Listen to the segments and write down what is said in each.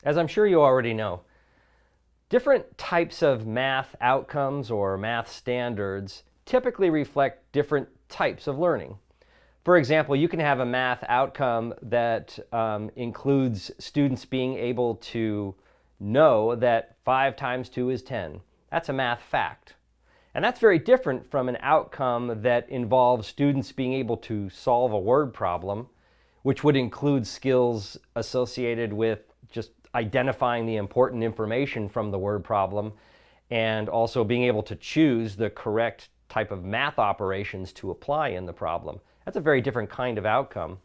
As I'm sure you already know, different types of math outcomes or math standards typically reflect different types of learning. For example, you can have a math outcome that includes students being able to know that 5 times 2 is 10. That's a math fact. And that's very different from an outcome that involves students being able to solve a word problem, which would include skills associated with just identifying the important information from the word problem and also being able to choose the correct type of math operations to apply in the problem. That's a very different kind of outcome.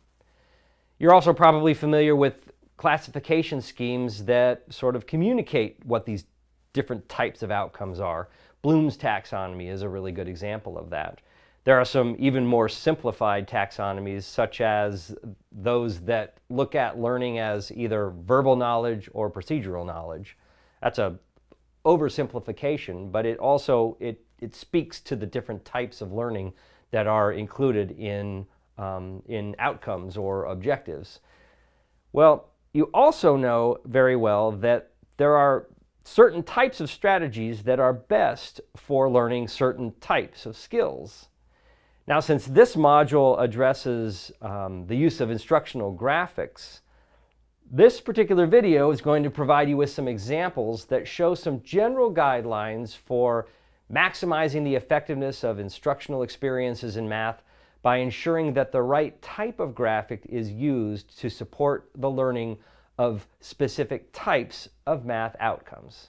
You're also probably familiar with classification schemes that sort of communicate what these different types of outcomes are. Bloom's taxonomy is a really good example of that. There are some even more simplified taxonomies, such as those that look at learning as either verbal knowledge or procedural knowledge. That's a oversimplification, but it also it speaks to the different types of learning that are included in outcomes or objectives. Well, you also know very well that there are certain types of strategies that are best for learning certain types of skills. Now, since this module addresses the use of instructional graphics, this particular video is going to provide you with some examples that show some general guidelines for maximizing the effectiveness of instructional experiences in math by ensuring that the right type of graphic is used to support the learning of specific types of math outcomes.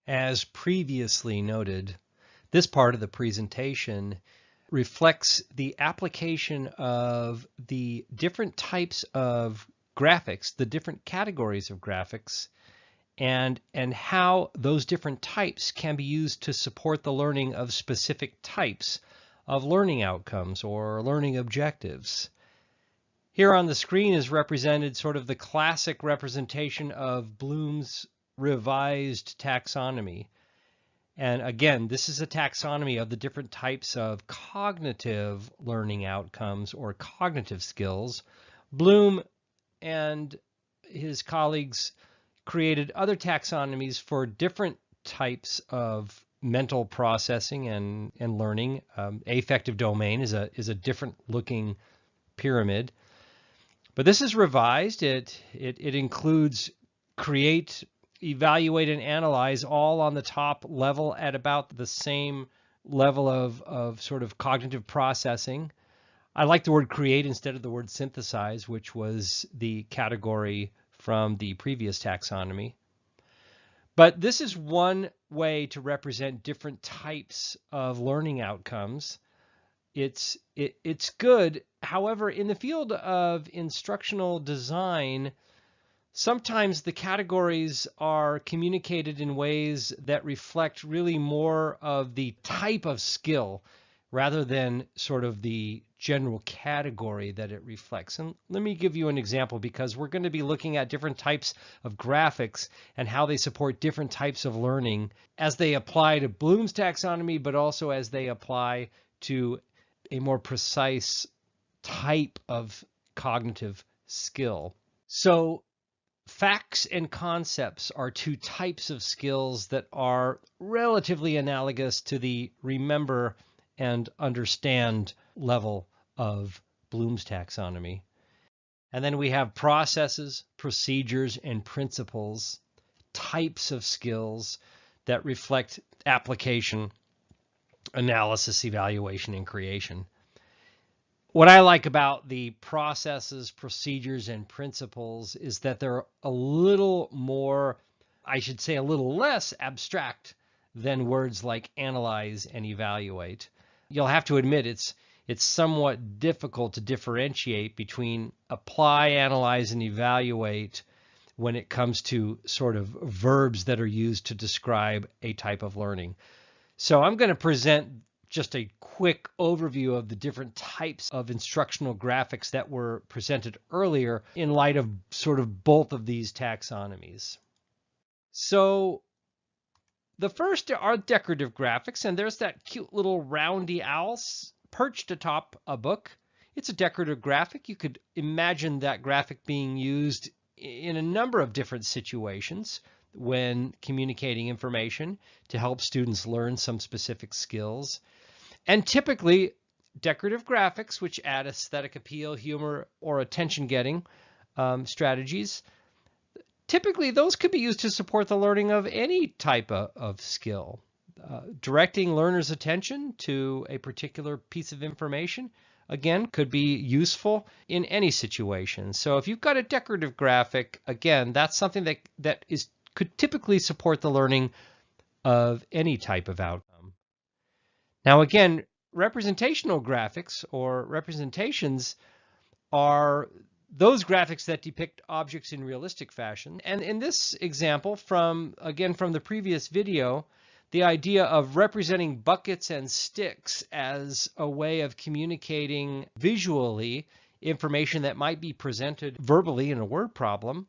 As previously noted, this part of the presentation reflects the application of the different types of graphics, the different categories of graphics, and how those different types can be used to support the learning of specific types of learning outcomes or learning objectives. Here on the screen is represented sort of the classic representation of Bloom's revised taxonomy. And again, this is a taxonomy of the different types of cognitive learning outcomes or cognitive skills. Bloom and his colleagues created other taxonomies for different types of mental processing and learning. Affective domain is a different looking pyramid. But this is revised. It includes create, evaluate, and analyze all on the top level at about the same level of sort of cognitive processing. I like the word create instead of the word synthesize, which was the category from the previous taxonomy. But this is one way to represent different types of learning outcomes. It's good. However, in the field of instructional design, sometimes the categories are communicated in ways that reflect really more of the type of skill rather than sort of the general category that it reflects. And let me give you an example, because we're going to be looking at different types of graphics and how they support different types of learning as they apply to Bloom's taxonomy, but also as they apply to a more precise type of cognitive skill. So facts and concepts are two types of skills that are relatively analogous to the remember and understand level of Bloom's taxonomy. And then we have processes, procedures, and principles, types of skills that reflect application, analysis, evaluation, and creation. What I like about the processes, procedures, and principles is that they're a little more, I should say a little less abstract than words like analyze and evaluate. You'll have to admit it's somewhat difficult to differentiate between apply, analyze, and evaluate when it comes to sort of verbs that are used to describe a type of learning. So I'm going to present just a quick overview of the different types of instructional graphics that were presented earlier in light of sort of both of these taxonomies. So the first are decorative graphics, and there's that cute little roundy owl perched atop a book. It's a decorative graphic. You could imagine that graphic being used in a number of different situations when communicating information to help students learn some specific skills. And typically, decorative graphics, which add aesthetic appeal, humor, or attention-getting strategies, typically those could be used to support the learning of any type of skill. Directing learners' attention to a particular piece of information, again, could be useful in any situation. So if you've got a decorative graphic, again, that's something that could typically support the learning of any type of outcome. Now again, representational graphics or representations are those graphics that depict objects in realistic fashion. And in this example, from the previous video, the idea of representing buckets and sticks as a way of communicating visually information that might be presented verbally in a word problem,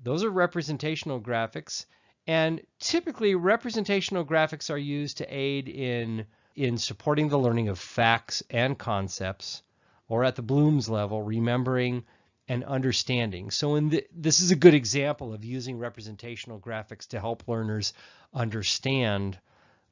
those are representational graphics. And typically, representational graphics are used to aid in supporting the learning of facts and concepts, or at the Bloom's level, remembering and understanding. So this is a good example of using representational graphics to help learners understand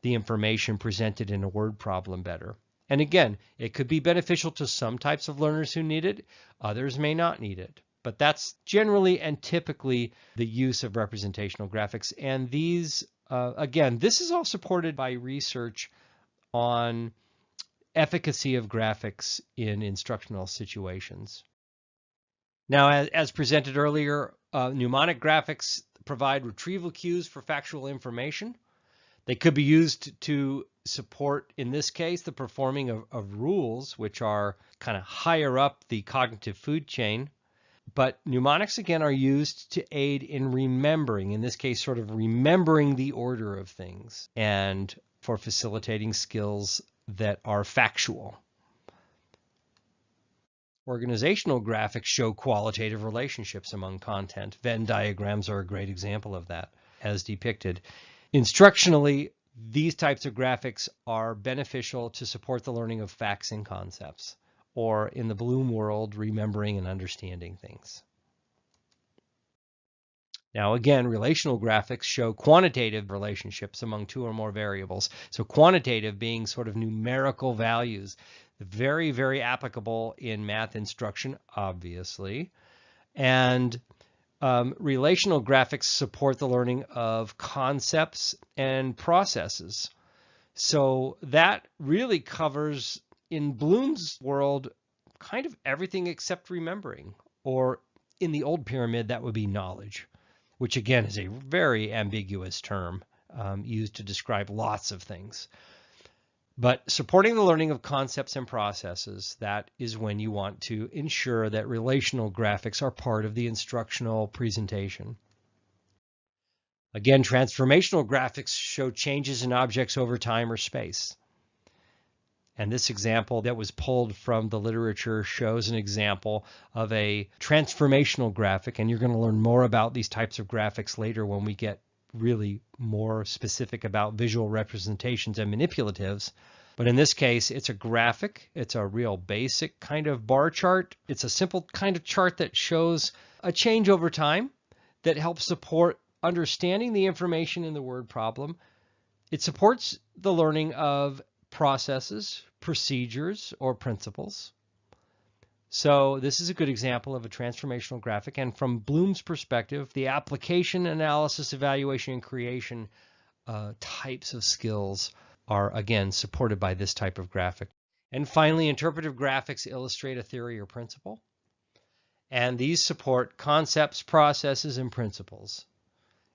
the information presented in a word problem better. And again, it could be beneficial to some types of learners who need it, others may not need it. But that's generally and typically the use of representational graphics. And these, again, this is all supported by research on efficacy of graphics in instructional situations. Now, as presented earlier, mnemonic graphics provide retrieval cues for factual information. They could be used to support, in this case, the performing of rules, which are kind of higher up the cognitive food chain. But mnemonics, again, are used to aid in remembering, in this case, sort of remembering the order of things, and for facilitating skills that are factual. Organizational graphics show qualitative relationships among content. Venn diagrams are a great example of that, as depicted. Instructionally, these types of graphics are beneficial to support the learning of facts and concepts, or in the Bloom world, remembering and understanding things. Now again, relational graphics show quantitative relationships among two or more variables. So quantitative being sort of numerical values, very, very applicable in math instruction, obviously. And relational graphics support the learning of concepts and processes. So that really covers, in Bloom's world, kind of everything except remembering, or in the old pyramid, that would be knowledge, which again is a very ambiguous term used to describe lots of things. But supporting the learning of concepts and processes, that is when you want to ensure that relational graphics are part of the instructional presentation. Again, transformational graphics show changes in objects over time or space. And this example that was pulled from the literature shows an example of a transformational graphic, and you're going to learn more about these types of graphics later when we get really more specific about visual representations and manipulatives. But in this case, it's a graphic. It's a real basic kind of bar chart. It's a simple kind of chart that shows a change over time that helps support understanding the information in the word problem. It supports the learning of processes, procedures, or principles. So this is a good example of a transformational graphic. And from Bloom's perspective, the application, analysis, evaluation, and creation types of skills are, again, supported by this type of graphic. And finally, interpretive graphics illustrate a theory or principle. And these support concepts, processes, and principles,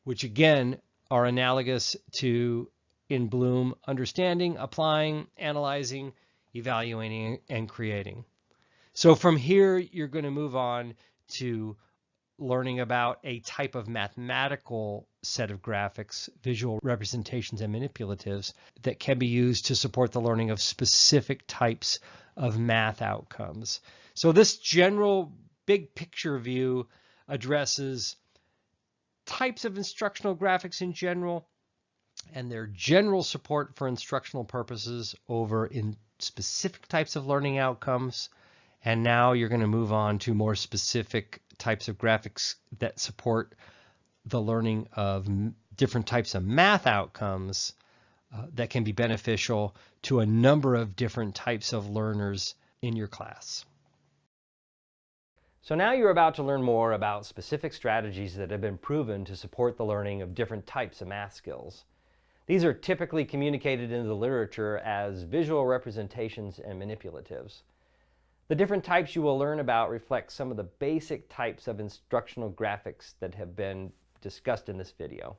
which again are analogous to, in Bloom, understanding, applying, analyzing, evaluating, and creating. So from here, you're going to move on to learning about a type of mathematical set of graphics, visual representations, and manipulatives that can be used to support the learning of specific types of math outcomes. So this general big picture view addresses types of instructional graphics in general and their general support for instructional purposes over in specific types of learning outcomes. And now you're going to move on to more specific types of graphics that support the learning of different types of math outcomes that can be beneficial to a number of different types of learners in your class. So now you're about to learn more about specific strategies that have been proven to support the learning of different types of math skills. These are typically communicated in the literature as visual representations and manipulatives. The different types you will learn about reflect some of the basic types of instructional graphics that have been discussed in this video.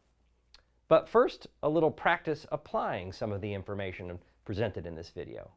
But first, a little practice applying some of the information presented in this video.